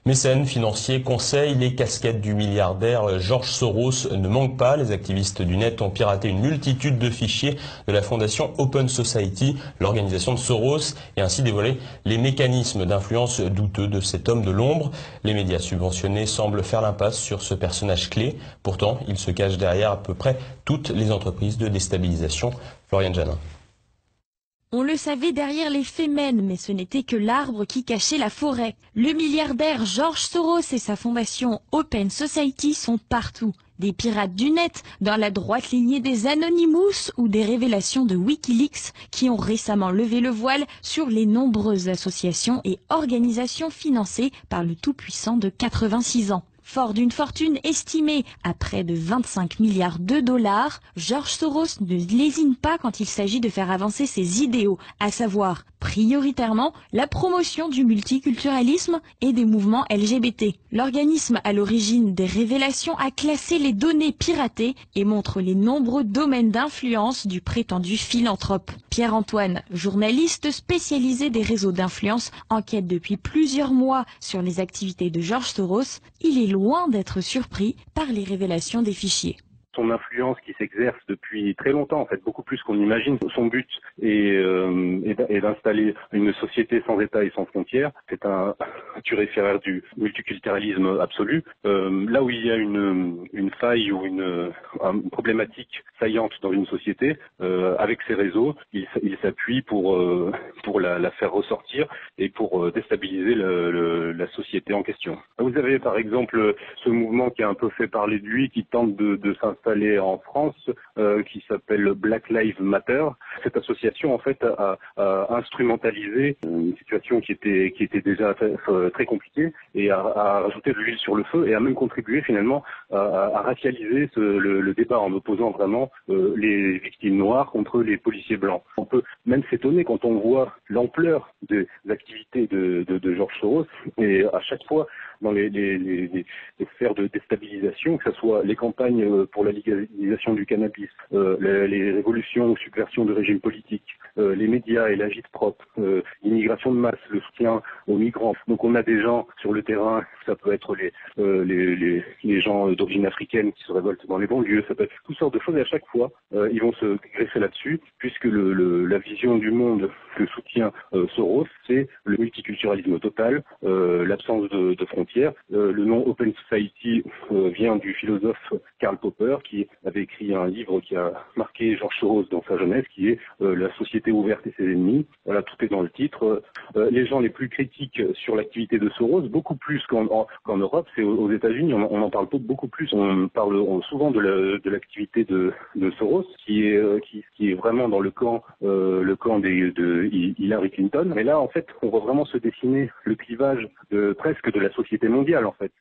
Mécènes, financiers, conseils, les casquettes du milliardaire George Soros ne manquent pas. Les activistes du net ont piraté une multitude de fichiers de la fondation Open Society, l'organisation de Soros, et ainsi dévoilé les mécanismes d'influence douteux de cet homme de l'ombre. Les médias subventionnés semblent faire l'impasse sur ce personnage clé. Pourtant, il se cache derrière à peu près toutes les entreprises de déstabilisation. Floriane Janin. On le savait derrière les Femen, mais ce n'était que l'arbre qui cachait la forêt. Le milliardaire George Soros et sa fondation Open Society sont partout. Des pirates du net, dans la droite lignée des Anonymous ou des révélations de Wikileaks qui ont récemment levé le voile sur les nombreuses associations et organisations financées par le tout-puissant de 86 ans. Fort d'une fortune estimée à près de 25 milliards de dollars, George Soros ne lésine pas quand il s'agit de faire avancer ses idéaux, à savoir prioritairement la promotion du multiculturalisme et des mouvements LGBT. L'organisme à l'origine des révélations a classé les données piratées et montre les nombreux domaines d'influence du prétendu philanthrope. Pierre-Antoine, journaliste spécialisé des réseaux d'influence, enquête depuis plusieurs mois sur les activités de George Soros. Il est loin d'être surpris par les révélations des fichiers. Son influence qui s'exerce depuis très longtemps, en fait, beaucoup plus qu'on imagine. Son but est d'installer une société sans État et sans frontières. C'est un turiféraire du multiculturalisme absolu. Là où il y a une faille ou une problématique saillante dans une société, avec ses réseaux, il s'appuie pour la faire ressortir et pour déstabiliser la société en question. Vous avez par exemple ce mouvement qui a un peu fait parler de lui, qui tente de s'installer en France, qui s'appelle Black Lives Matter. Cette association en fait a instrumentalisé une situation qui était déjà très compliquée et a rajouté de l'huile sur le feu et a même contribué finalement à racialiser le débat en opposant vraiment les victimes noires contre les policiers blancs. On peut même s'étonner quand on voit l'ampleur des activités de George Soros et à chaque fois dans les sphères de déstabilisation, que ce soit les campagnes pour la légalisation du cannabis, les révolutions ou subversions de régimes politiques, les médias et l'agite-prop, l'immigration de masse, le soutien aux migrants. Donc on a des gens sur le terrain, ça peut être les gens d'origine africaine qui se révoltent dans les banlieues, ça peut être toutes sortes de choses et à chaque fois ils vont se greffer là-dessus puisque la vision du monde que soutient Soros, c'est le multiculturalisme total, l'absence de frontières. Le nom Open Society vient du philosophe Karl Popper qui avait écrit un livre qui a marqué George Soros dans sa jeunesse, qui est La société ouverte et ses ennemis. Voilà, tout est dans le titre. Les gens les plus critiques sur l'activité de Soros, beaucoup plus qu'en Europe, c'est aux États-Unis, on en parle beaucoup plus. On parle souvent de l'activité de Soros, qui est vraiment dans le camp de Hillary Clinton. Mais là, en fait, on voit vraiment se dessiner le clivage presque de la société mondiale, en fait.